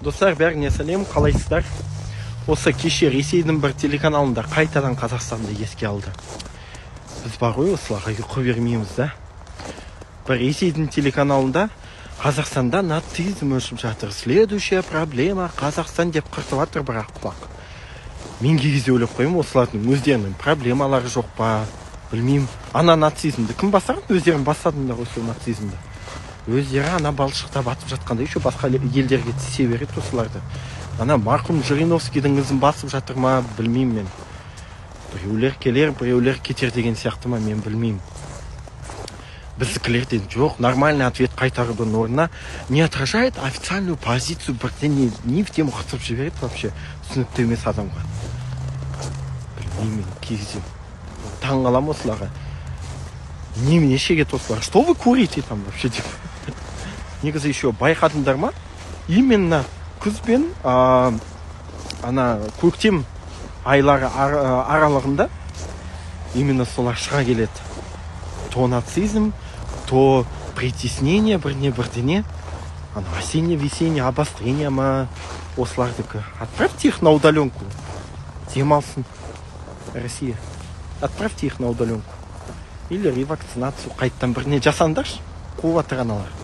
Достар, бәріңе сәлем, қалайсыздар? Осы кеше Ресейдің бір телеканалында қайтадан Қазақстанды еске алды. Біз бар ғой осыларға ұйқы бермейміз да. Бір Ресейдің телеканалында Қазақстанда нацизм өршіп жатыр. Следующая проблема Қазақстан деп қыртып жатыр бірақ құлақ. Мен кезде ойлап қоймын, осылардың өздерінің проблемалары жоқ па? Білмеймін. Ана нацизмді кім басқан? Өздерін басадыңдар осы нацизмді. Өздері ана балшықта батып жатқанда еще басқа елдерге тисе береді осыларды. Ана марқұм Жириновскийдің ізін басып жатыр ма, білмеймін мен. Біреулер келер, біреулер кетер деген сияқты ма, мен білмеймін. Біздікілерден жоқ, нормальный ответ қайтарудың орнына не отражает официальную позицию, бірден не в тему қытып жібереді вообще түсінікті емес адамға. Білмеймін, кезде таң қалам осыларға. Немене шегет осылар? Что вы курите там вообще деп? Негізі еще байқадыңдар ма? Именно күз бен ана көктем айлары аралығында именно солар шыға келеді. То нацизм, то притеснение бірдене. Ана осенне-весенне обострение ма осылардікі. Отправьте их на удаленку. Демалсын Россия. Отправьте их на удаленку. Или ревакцинацию қайттан біріне жасаңдаршы. Қуып атыр аналар.